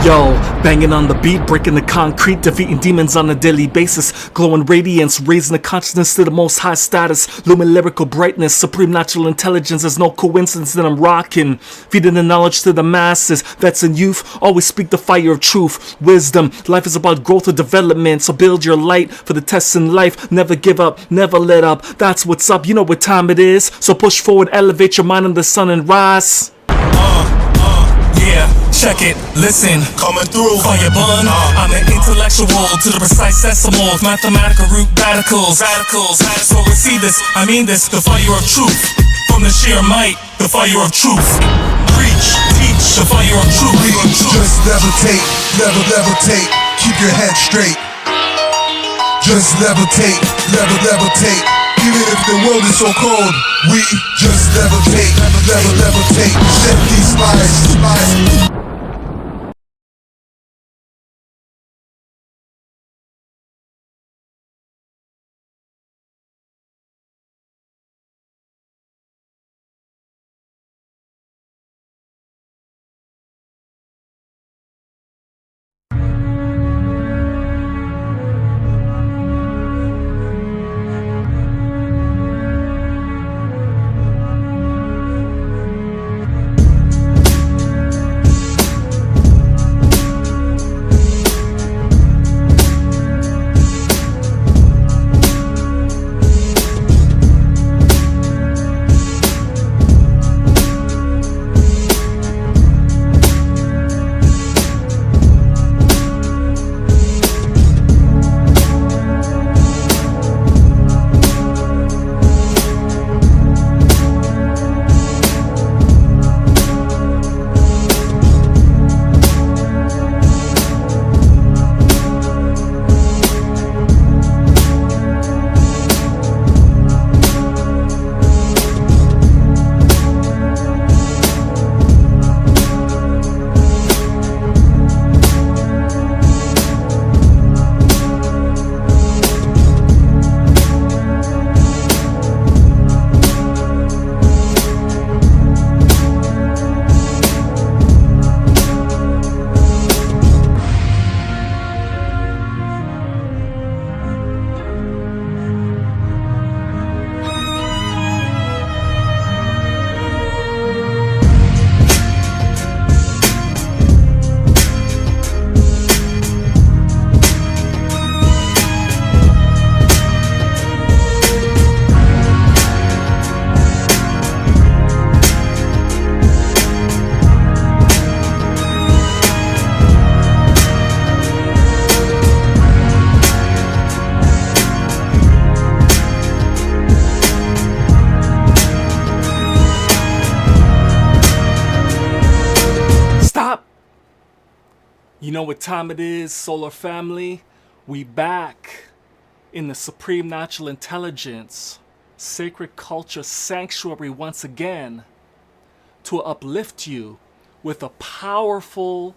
Yo, banging on the beat, breaking the concrete, defeating demons on a daily basis, glowing radiance, raising the consciousness to the most high status, lumen lyrical brightness, supreme natural intelligence. There's no coincidence that I'm rocking, feeding the knowledge to the masses. Vets and youth always speak the fire of truth, wisdom. Life is about growth or development, so build your light for the tests in life. Never give up, never let up. That's what's up. You know what time it is, so push forward, elevate your mind in the sun and rise. Yeah, check it, listen, coming through, fire bun. I'm an intellectual to the precise decimals, mathematical root radicals. So receive this, I mean this, the fire of truth. From the sheer might, the fire of truth. Preach, teach, the fire of truth. Just levitate, levitate, keep your head straight. Just levitate, levitate. Even if the world is so cold, we just levitate, levitate. Set these lies. You know what time it is, solar family? We back in the supreme natural intelligence, sacred culture sanctuary once again to uplift you with a powerful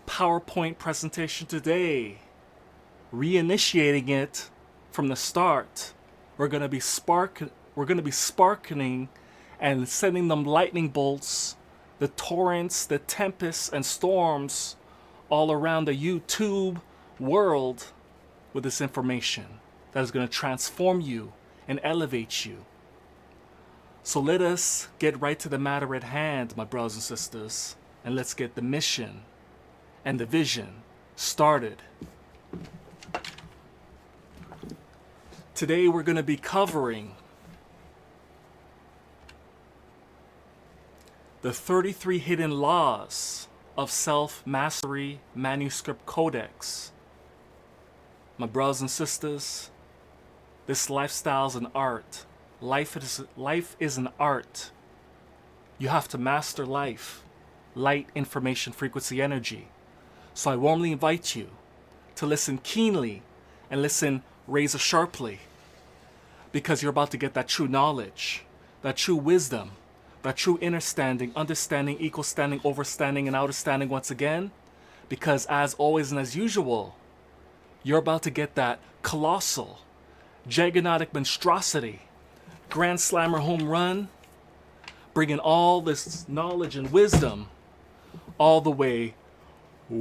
PowerPoint presentation today. Reinitiating it from the start. We're gonna be sparkening and sending them lightning bolts, the torrents, the tempests and storms all around the YouTube world with this information that is going to transform you and elevate you. So let us get right to the matter at hand, my brothers and sisters, and let's get the mission and the vision started. Today we're going to be covering the 33 hidden laws of Cellf-Mastery Manuscript Codex. My brothers and sisters, this lifestyle is an art. Life is an art. You have to master life, light, information, frequency, energy. So I warmly invite you to listen keenly and listen razor sharply, because you're about to get that true knowledge, that true wisdom, that true understanding, equal standing, overstanding, and outerstanding once again. Because as always and as usual, you're about to get that colossal, gigantic monstrosity, grand slammer home run, bringing all this knowledge and wisdom all the way And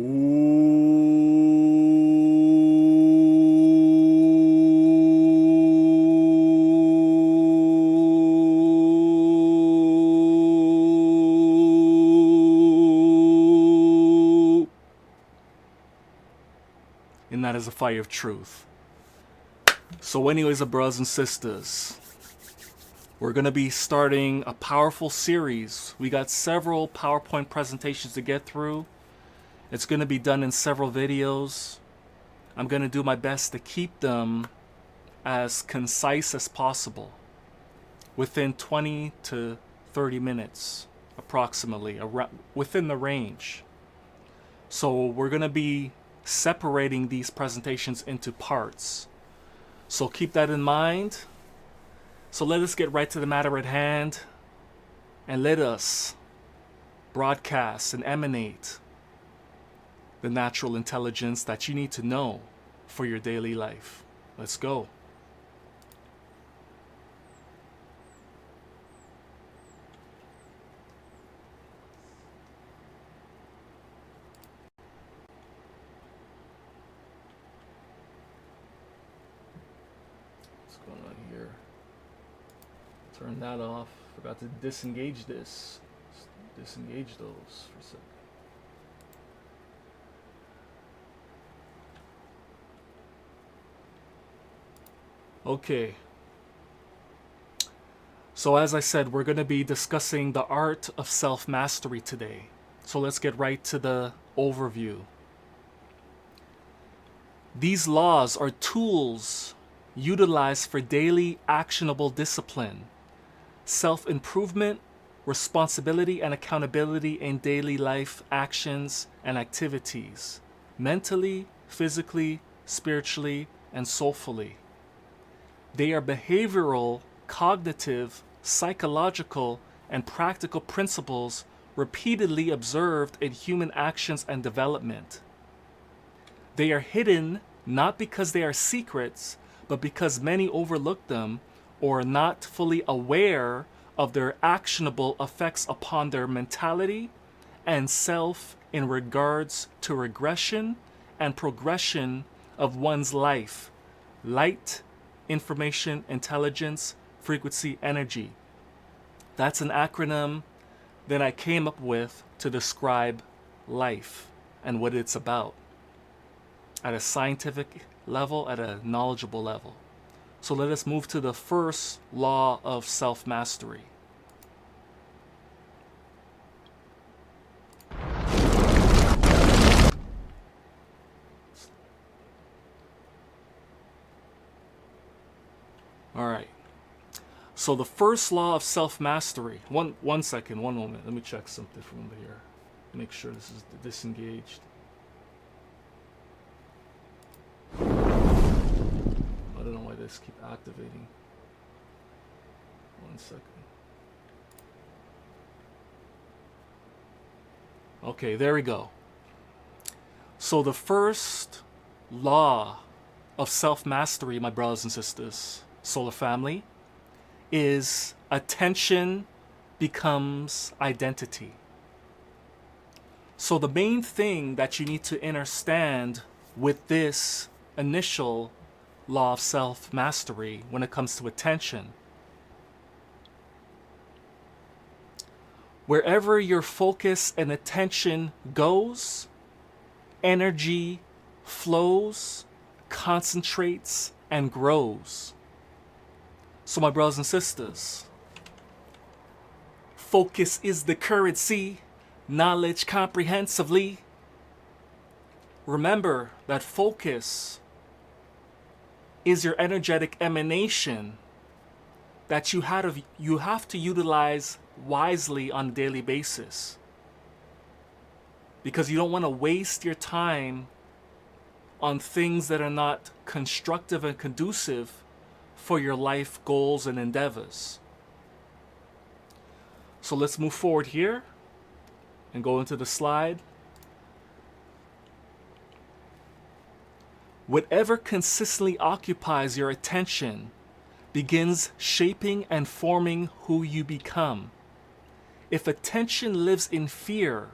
that is a fire of truth. So anyways, brothers and sisters, we're going to be starting a powerful series. We got several PowerPoint presentations to get through. It's going to be done in several videos. I'm going to do my best to keep them as concise as possible, within 20 to 30 minutes approximately, within the range. So we're going to be separating these presentations into parts. So keep that in mind. So let us get right to the matter at hand, and let us broadcast and emanate the natural intelligence that you need to know for your daily life. Let's go. What's going on here? Turn that off. Forgot to disengage this. Disengage those for a second. Okay. So as I said, we're going to be discussing the art of self-mastery today. So let's get right to the overview. These laws are tools utilized for daily actionable discipline, self-improvement, responsibility and accountability in daily life actions and activities, mentally, physically, spiritually, and soulfully. They are behavioral, cognitive, psychological, and practical principles repeatedly observed in human actions and development. They are hidden not because they are secrets, but because many overlook them or are not fully aware of their actionable effects upon their mentality and self in regards to regression and progression of one's life, light, information, intelligence, frequency, energy. That's an acronym that I came up with to describe life and what it's about at a scientific level, at a knowledgeable level. So let us move to the first law of self-mastery. All right. So the first law of self-mastery. One moment. Let me check something from here. Make sure this is disengaged. I don't know why this keeps activating. 1 second. Okay, there we go. So the first law of self-mastery, my brothers and sisters, solar family, is attention becomes identity. So the main thing that you need to understand with this initial law of self-mastery when it comes to attention, wherever your focus and attention goes, energy flows, concentrates, and grows. So my brothers and sisters, focus is the currency, knowledge comprehensively. Remember that focus is your energetic emanation that you have to utilize wisely on a daily basis, because you don't want to waste your time on things that are not constructive and conducive for your life goals and endeavors. So let's move forward here and go into the slide. Whatever consistently occupies your attention begins shaping and forming who you become. If attention lives in fear,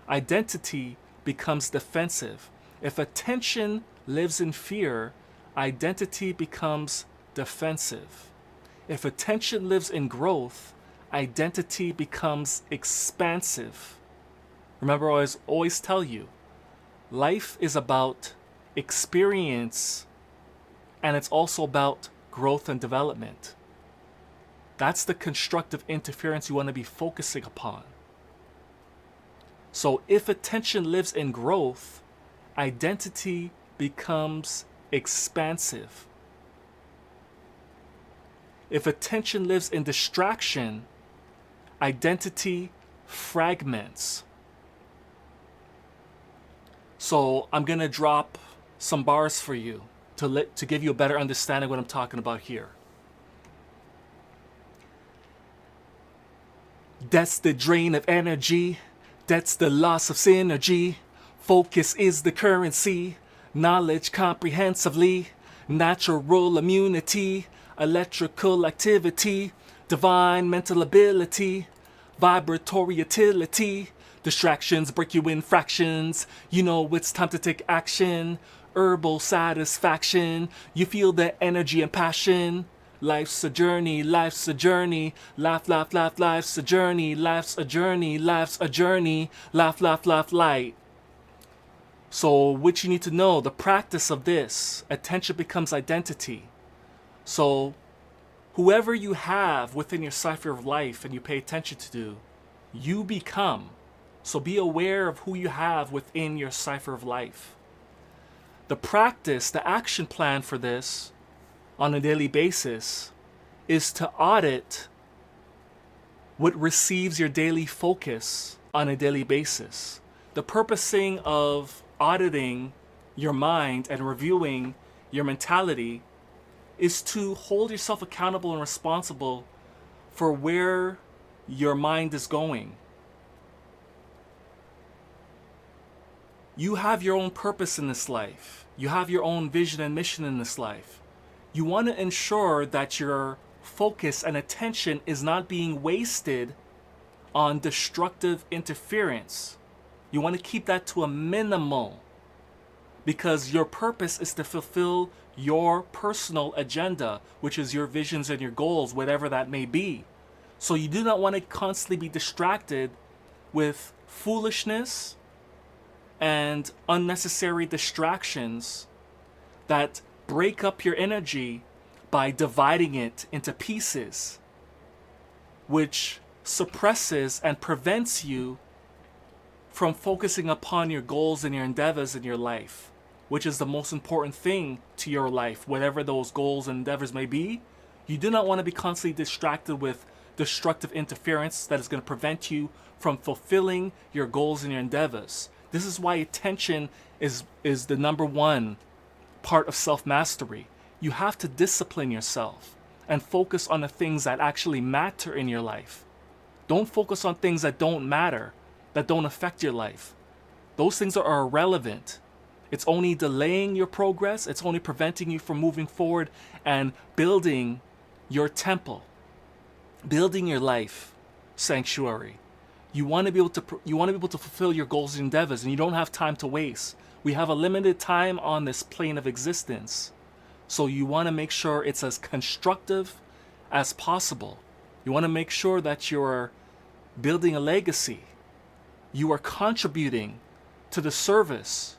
identity becomes defensive. If attention lives in fear, identity becomes defensive. If attention lives in growth, identity becomes expansive. Remember, I always tell you, life is about experience, and it's also about growth and development. That's the constructive interference you want to be focusing upon. So if attention lives in growth, identity becomes expansive. If attention lives in distraction, identity fragments. So I'm going to drop some bars for you to give you a better understanding of what I'm talking about here. That's the drain of energy. That's the loss of synergy. Focus is the currency. Knowledge comprehensively. Natural immunity. Electrical activity. Divine mental ability. Vibratory utility. Distractions break you in fractions. You know it's time to take action. Herbal satisfaction. You feel the energy and passion. Life's a journey, life's a journey. Laugh, laugh, laugh, life's a journey. Life's a journey, life's a journey. Laugh, laugh, laugh, light. So what you need to know, the practice of this, attention becomes identity. So whoever you have within your cipher of life and you pay attention to, you become. So be aware of who you have within your cipher of life. The practice, the action plan for this on a daily basis is to audit what receives your daily focus on a daily basis. The purposing of auditing your mind and reviewing your mentality is to hold yourself accountable and responsible for where your mind is going. You have your own purpose in this life. You have your own vision and mission in this life. You want to ensure that your focus and attention is not being wasted on destructive interference. You want to keep that to a minimal, because your purpose is to fulfill your personal agenda, which is your visions and your goals, whatever that may be. So you do not want to constantly be distracted with foolishness and unnecessary distractions that break up your energy by dividing it into pieces, which suppresses and prevents you from focusing upon your goals and your endeavors in your life, which is the most important thing to your life, whatever those goals and endeavors may be. You do not want to be constantly distracted with destructive interference that is going to prevent you from fulfilling your goals and your endeavors. This is why attention is the number one part of self-mastery. You have to discipline yourself and focus on the things that actually matter in your life. Don't focus on things that don't matter, that don't affect your life. Those things are irrelevant. It's only delaying your progress. It's only preventing you from moving forward and building your temple, building your life sanctuary. You want to be able to fulfill your goals and endeavors, and you don't have time to waste. We have a limited time on this plane of existence. So you want to make sure it's as constructive as possible. You want to make sure that you're building a legacy. You are contributing to the service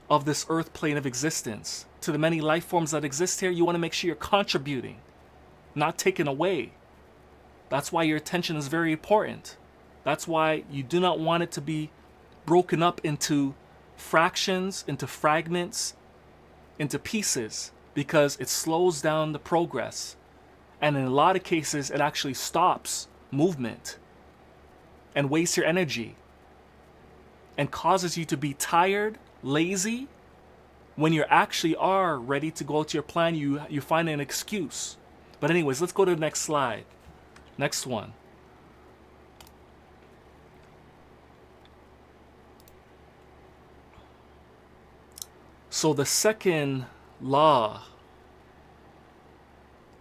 of this earth plane of existence. To the many life forms that exist here, you want to make sure you're contributing, not taking away. That's why your attention is very important. That's why you do not want it to be broken up into fractions, into fragments, into pieces, because it slows down the progress. And in a lot of cases, it actually stops movement and wastes your energy and causes you to be tired, lazy. When you actually are ready to go to your plan, you find an excuse. But anyways, let's go to the next slide. Next one. So the second law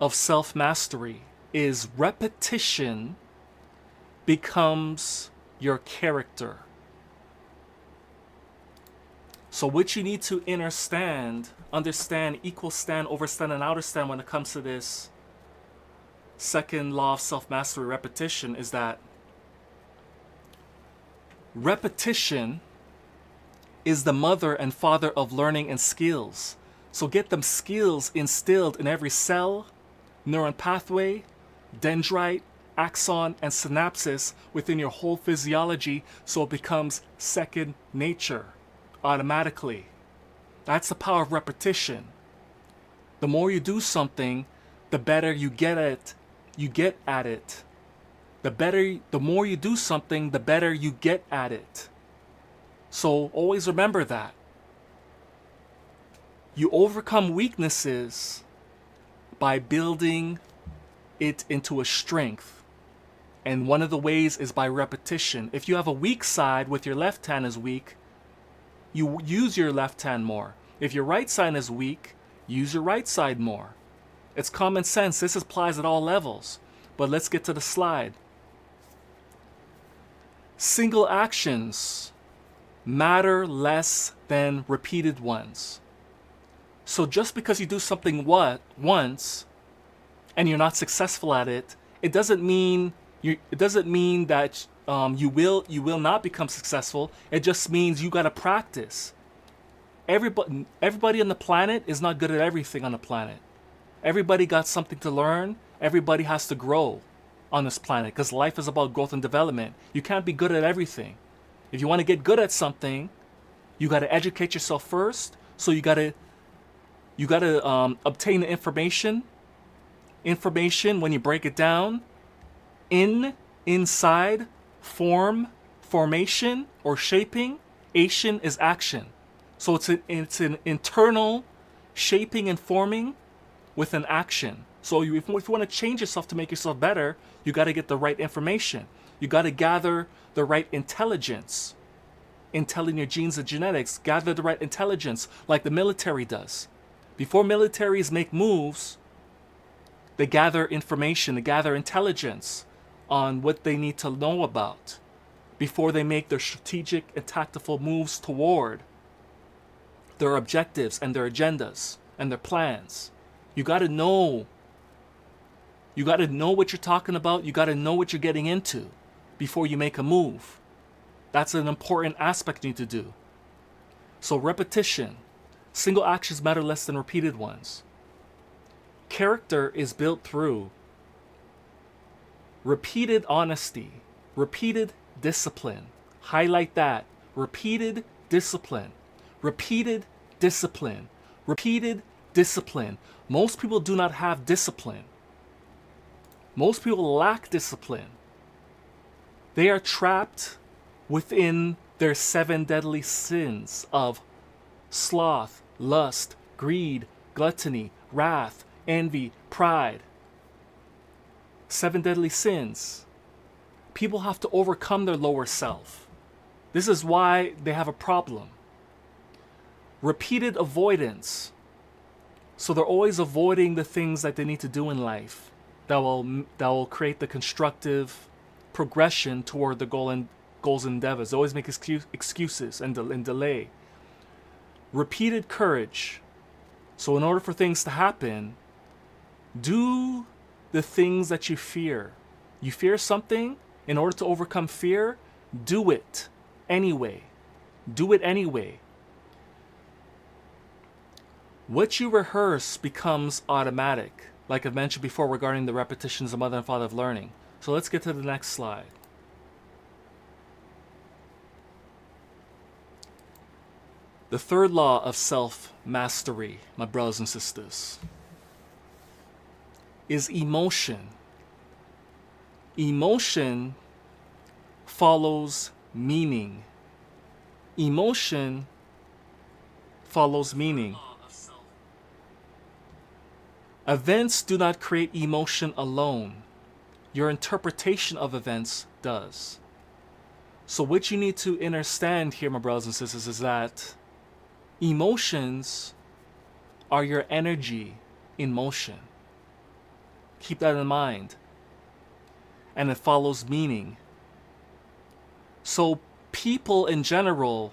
of self-mastery is repetition becomes your character. So what you need to understand, equal stand, overstand, and outer stand when it comes to this second law of self-mastery, repetition, is that repetition is the mother and father of learning and skills. So get them skills instilled in every cell, neuron pathway, dendrite, axon, and synapses within your whole physiology, so it becomes second nature automatically. That's the power of repetition. The more you do something, the better you get at it. The more you do something, the better you get at it. So always remember that. You overcome weaknesses by building it into a strength. And one of the ways is by repetition. If you have a weak side with your left hand is weak, you use your left hand more. If your right side is weak, use your right side more. It's common sense. This applies at all levels. But let's get to the slide. Single actions matter less than repeated ones. So just because you do something once and you're not successful at it, it doesn't mean that you will not become successful. It just means you got to practice. Everybody on the planet is not good at everything on the planet. Everybody got something to learn. Everybody has to grow on this planet because life is about growth and development. You can't be good at everything. If you want to get good at something, you got to educate yourself first. So you got to obtain the information. Information, when you break it down, inside, formation, or shaping. Ation is action. So it's an internal shaping and forming with an action. So if you want to change yourself to make yourself better, you got to get the right information. You got to gather the right intelligence. Intelling your genes and genetics, gather the right intelligence like the military does. Before militaries make moves, they gather information, they gather intelligence on what they need to know about before they make their strategic and tactical moves toward their objectives and their agendas and their plans. You got to know. You got to know what you're talking about. You got to know what you're getting into before you make a move. That's an important aspect you need to do. So repetition. Single actions matter less than repeated ones. Character is built through repeated honesty, repeated discipline. Highlight that. Repeated discipline. Repeated discipline. Repeated discipline. Most people do not have discipline. Most people lack discipline. They are trapped within their 7 deadly sins of sloth, lust, greed, gluttony, wrath, envy, pride. 7 deadly sins. People have to overcome their lower self. This is why they have a problem. Repeated avoidance. So they're always avoiding the things that they need to do in life that will create the constructive progression toward the goals and endeavors. They always make excuses and delay. Repeated courage. So in order for things to happen, do the things that you fear. You fear something. In order to overcome fear, do it anyway. Do it anyway. What you rehearse becomes automatic, like I've mentioned before regarding the repetitions of mother and father of learning. So let's get to the next slide. The third law of self-mastery, my brothers and sisters, is emotion. Emotion follows meaning. Emotion follows meaning. Events do not create emotion alone. Your interpretation of events does. So what you need to understand here, my brothers and sisters, is that emotions are your energy in motion. Keep that in mind. And it follows meaning. So people in general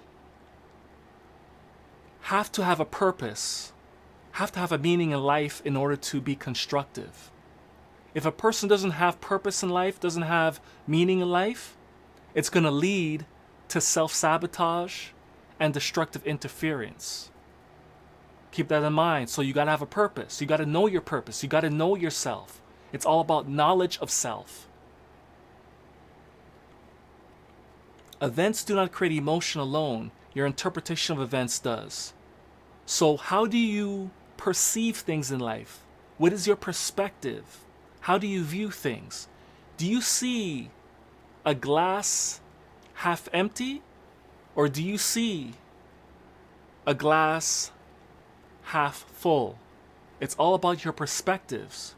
have to have a purpose, have to have a meaning in life in order to be constructive. If a person doesn't have purpose in life, doesn't have meaning in life, it's going to lead to self-sabotage and destructive interference. Keep that in mind. So you got to have a purpose. You got to know your purpose. You got to know yourself. It's all about knowledge of self. Events do not create emotion alone. Your interpretation of events does. So how do you perceive things in life? What is your perspective? How do you view things? Do you see a glass half empty? Or do you see a glass half full? It's all about your perspectives.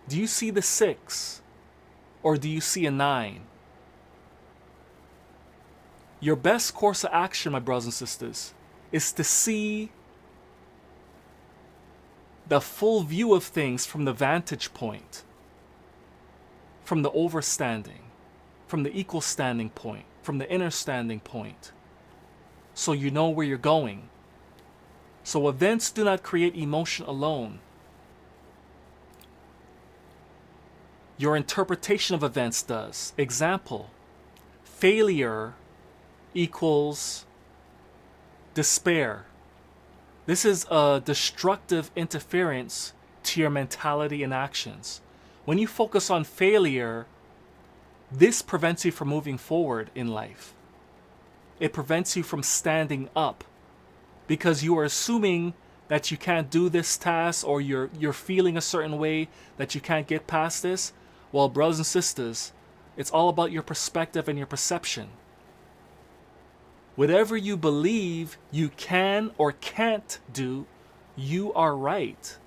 Do you see the 6? Or do you see a 9? Your best course of action, my brothers and sisters, is to see the full view of things from the vantage point, from the overstanding, from the equal standing point, from the inner standing point, so you know where you're going. So events do not create emotion alone. Your interpretation of events does. Example, failure equals despair. This is a destructive interference to your mentality and actions. When you focus on failure, this prevents you from moving forward in life. It prevents you from standing up because you are assuming that you can't do this task, or you're feeling a certain way that you can't get past this. Well, brothers and sisters, it's all about your perspective and your perception. Whatever you believe you can or can't do, you are right.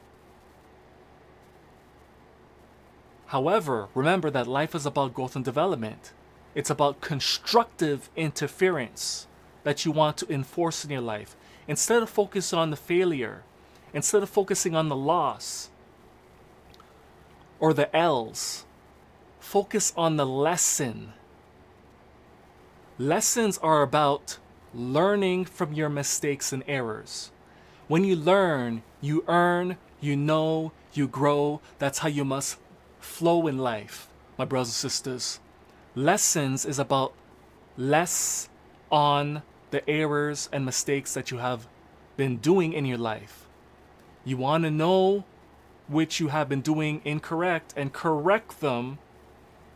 However, remember that life is about growth and development. It's about constructive interference that you want to enforce in your life. Instead of focusing on the failure, instead of focusing on the loss or the L's, focus on the lesson. Lessons are about learning from your mistakes and errors. When you learn, you earn, you know, you grow. That's how you must flow in life, my brothers and sisters. Lessons is about less on the errors and mistakes that you have been doing in your life. You want to know which you have been doing incorrect and correct them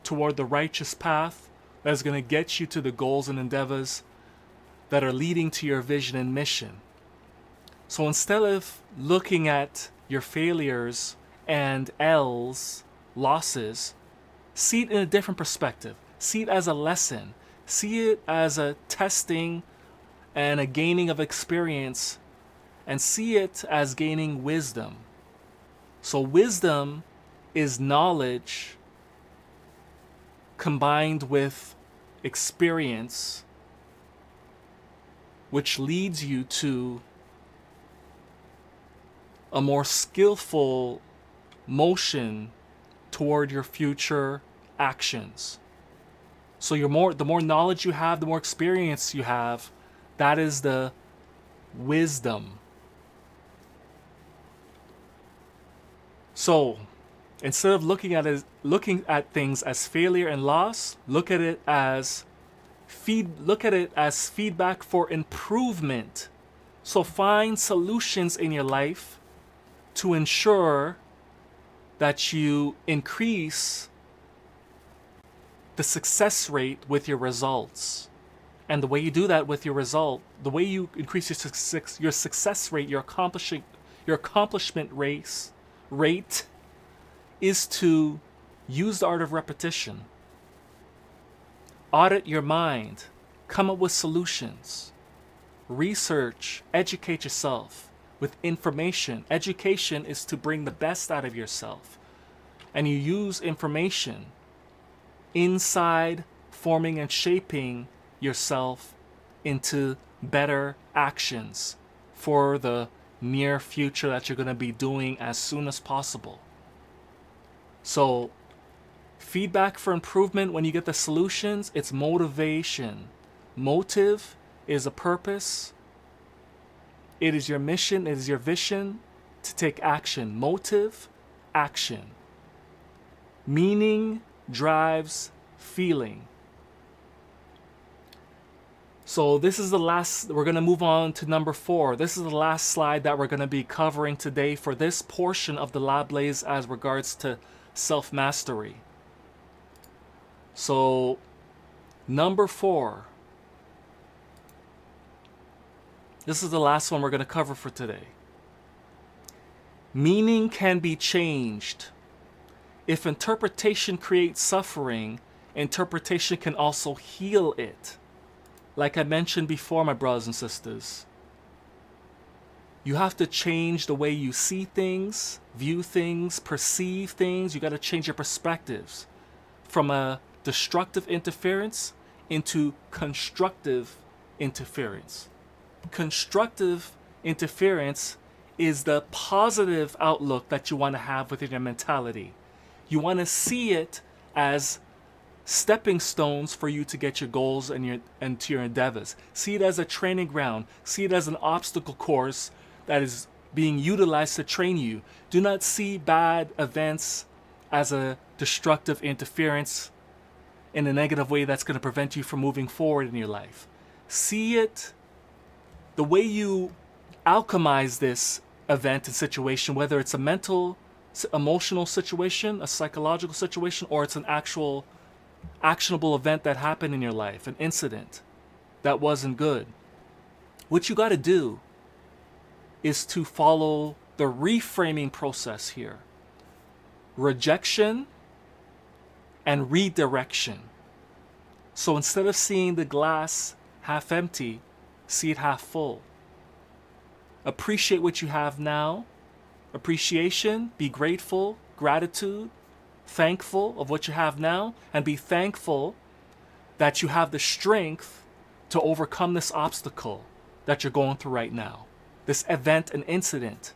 toward the righteous path that is going to get you to the goals and endeavors that are leading to your vision and mission. So instead of looking at your failures and L's, losses, see it in a different perspective. See it as a lesson. See it as a testing and a gaining of experience, and see it as gaining wisdom. So wisdom is knowledge combined with experience, which leads you to a more skillful motion toward your future actions. So the more knowledge you have, the more experience you have, that is the wisdom. So instead of looking at things as failure and loss, look at it as feedback for improvement. So find solutions in your life to ensure that you increase the success rate with your results. And the way you do that with your result, the way you increase your success rate, your accomplishment rate is to use the art of repetition. Audit your mind, come up with solutions, research, educate yourself with information. Education is to bring the best out of yourself. And you use information inside forming and shaping yourself into better actions for the near future that you're going to be doing as soon as possible. So feedback for improvement, when you get the solutions, it's motivation. Motive is a purpose. It is your mission, it is your vision to take action. Motive, action. Meaning drives feeling. So this is the last, we're going to move on to number 4. This is the last slide that we're going to be covering today for this portion of the lab blaze as regards to self-mastery. So number 4. This is the last one we're going to cover for today. Meaning can be changed. If interpretation creates suffering, interpretation can also heal it. Like I mentioned before, my brothers and sisters, you have to change the way you see things, view things, perceive things. You got to change your perspectives from a destructive interference into constructive interference. Constructive interference is the positive outlook that you want to have within your mentality. You want to see it as stepping stones for you to get your goals and to your endeavors. See it as a training ground. See it as an obstacle course that is being utilized to train you. Do not see bad events as a destructive interference in a negative way that's going to prevent you from moving forward in your life. See it the way you alchemize this event and situation, whether it's a mental, emotional situation, a psychological situation, or it's an actual actionable event that happened in your life, an incident that wasn't good. What you got to do is to follow the reframing process here. Rejection and redirection. So instead of seeing the glass half empty, see it half full. Appreciate what you have now. Appreciation, be grateful, gratitude, thankful of what you have now, and be thankful that you have the strength to overcome this obstacle that you're going through right now. This event and incident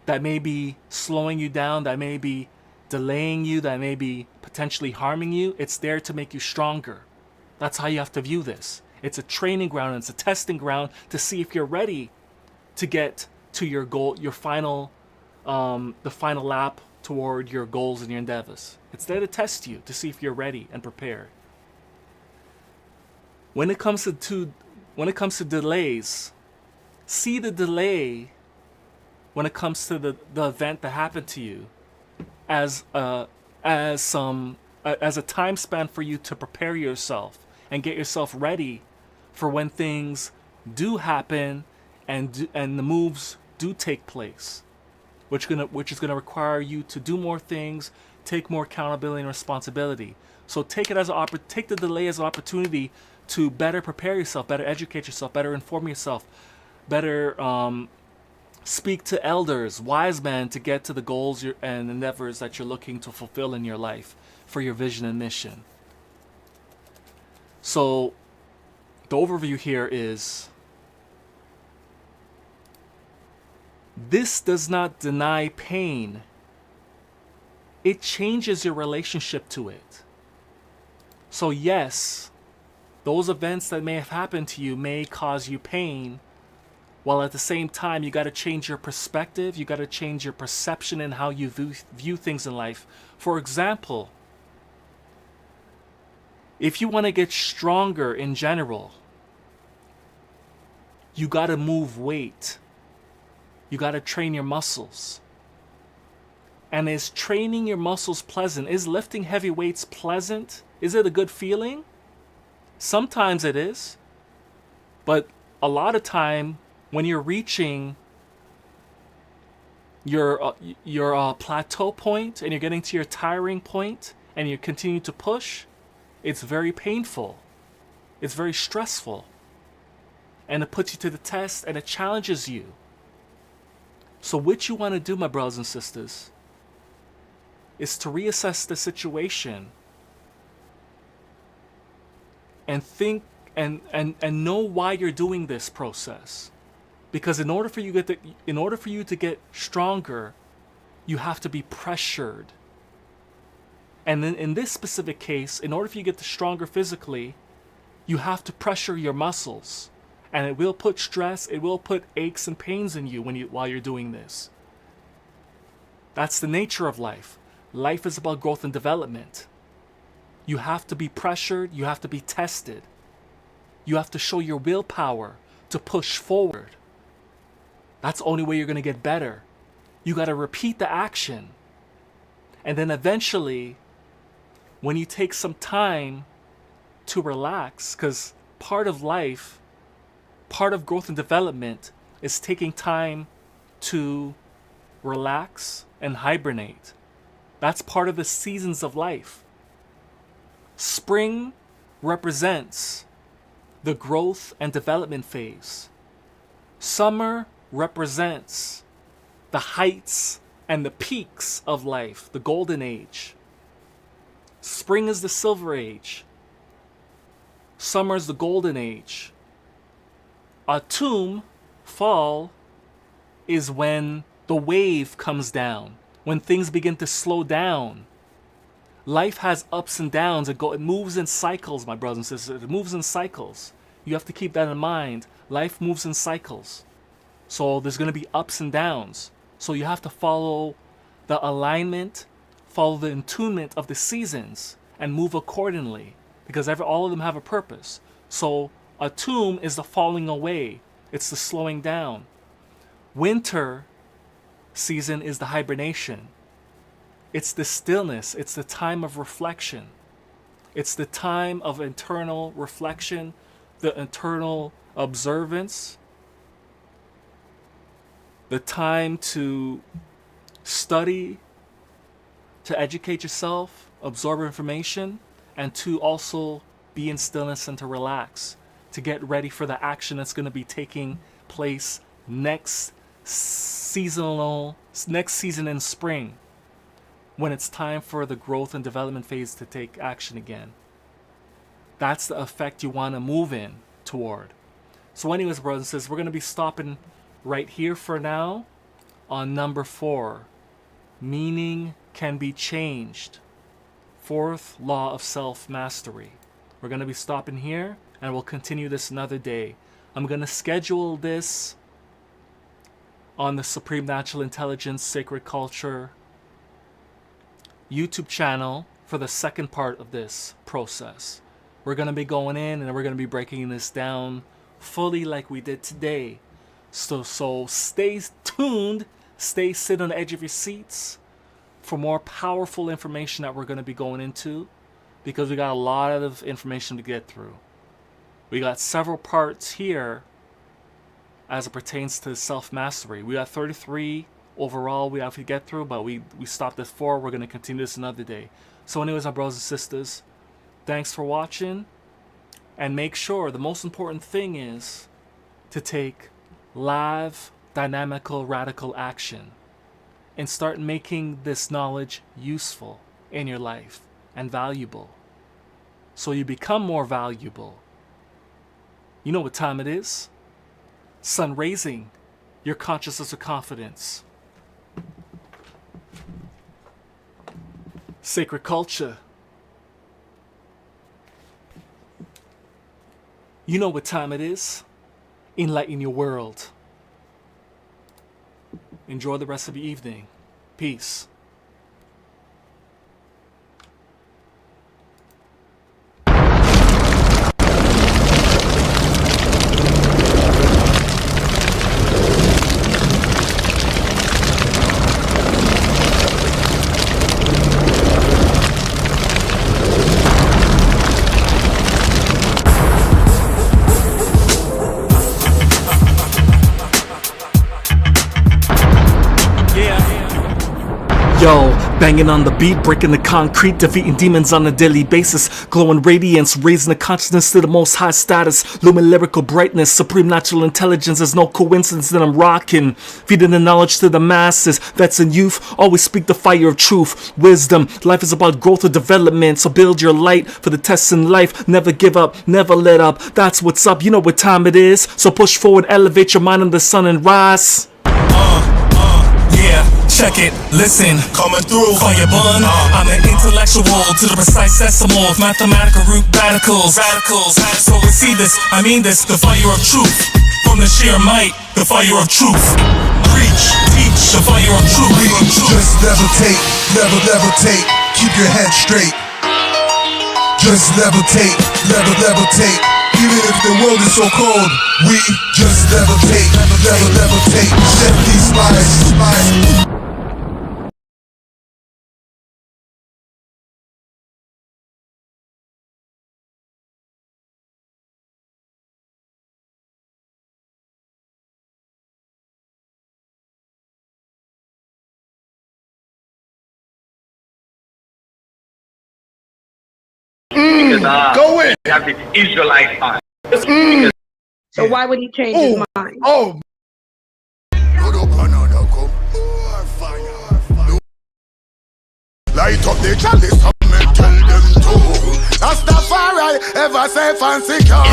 that may be slowing you down, that may be delaying you, that may be potentially harming you. It's there to make you stronger. That's how you have to view this. It's a training ground, it's a testing ground to see if you're ready to get to your goal, your final, the final lap toward your goals and your endeavors. It's there to test you, to see if you're ready and prepared. When it comes to delays, see the delay when it comes to the event that happened to you as a time span for you to prepare yourself and get yourself ready for when things do happen and the moves do take place, which is gonna require you to do more things, take more accountability and responsibility. So take the delay as an opportunity to better prepare yourself, better educate yourself, better inform yourself, better speak to elders, wise men, to get to the goals and endeavors that you're looking to fulfill in your life for your vision and mission. So the overview here is, this does not deny pain. It changes your relationship to it. So yes, those events that may have happened to you may cause you pain, while at the same time you got to change your perspective, you got to change your perception in how you view things in life. For example, if you want to get stronger in general, you got to move weight. You got to train your muscles. And is training your muscles pleasant? Is lifting heavy weights pleasant? Is it a good feeling? Sometimes it is. But a lot of time when you're reaching your plateau point and you're getting to your tiring point and you continue to push, it's very painful. It's very stressful. And it puts you to the test and it challenges you. So what you want to do, my brothers and sisters, is to reassess the situation and think and know why you're doing this process. Because in order for you to get stronger, you have to be pressured. And then in this specific case, in order for you to get stronger physically, you have to pressure your muscles. And it will put stress, it will put aches and pains in you while you're doing this. That's the nature of life. Life is about growth and development. You have to be pressured, you have to be tested. You have to show your willpower to push forward. That's the only way you're going to get better. You got to repeat the action. And then eventually, when you take some time to relax, because part of life, part of growth and development is taking time to relax and hibernate. That's part of the seasons of life. Spring represents the growth and development phase. Summer represents the heights and the peaks of life, the golden age. Spring is the silver age. Summer is the golden age. Autumn, fall, is when the wave comes down, when things begin to slow down. Life has ups and downs. It moves in cycles, my brothers and sisters. It moves in cycles. You have to keep that in mind. Life moves in cycles. So there's going to be ups and downs. So you have to follow the alignment, follow the attunement of the seasons, and move accordingly. Because all of them have a purpose. So autumn is the falling away. It's the slowing down. Winter season is the hibernation. It's the stillness. It's the time of reflection. It's the time of internal reflection, the internal observance, the time to study, to educate yourself, absorb information, and to also be in stillness and to relax, to get ready for the action that's going to be taking place next season in spring, when it's time for the growth and development phase to take action again. That's the effect you want to move in toward. So anyways, brothers and sisters, we're going to be stopping right here for now on number 4. Meaning can be changed. 4th law of self-mastery. We're going to be stopping here, and we'll continue this another day. I'm going to schedule this on the Supreme Natural Intelligence Sacred Culture YouTube channel for the second part of this process. We're going to be going in and we're going to be breaking this down fully like we did today. So stay tuned, sit on the edge of your seats for more powerful information that we're going to be going into, because we got a lot of information to get through. We got several parts here as it pertains to self-mastery. We got 33 overall we have to get through, but we stopped at 4. We're going to continue this another day. So anyways, my brothers and sisters, thanks for watching, and make sure the most important thing is to take live, dynamical, radical action and start making this knowledge useful in your life and valuable, so you become more valuable. You know what time it is? Sun raising your consciousness of confidence. Sacred culture. You know what time it is? Enlighten your world. Enjoy the rest of your evening. Peace. Yo, banging on the beat, breaking the concrete, defeating demons on a daily basis, glowing radiance, raising the consciousness to the most high status, lumin lyrical brightness, supreme natural intelligence. There's no coincidence that I'm rocking, feeding the knowledge to the masses. Vets and youth always speak the fire of truth, wisdom. Life is about growth or development, so build your light for the tests in life. Never give up, never let up. That's what's up. You know what time it is, so push forward, elevate your mind in the sun and rise. Yeah. check it, listen, coming through, fire bun. I'm an intellectual to the precise decimal of mathematical root radicals. So we see this, I mean this, the fire of truth. From the sheer might, the fire of truth. Preach, teach, the fire of truth. Just levitate, levitate, keep your head straight. Just levitate, levitate. Even if the world is so cold, we just levitate, levitate. Set these lies. Go in. Have the Israelite mind. So why would he change his mind? Oh. Light up the chalice and tell them to. Rastafari ever safe and secure.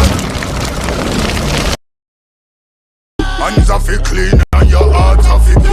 Hands of it clean and your heart of it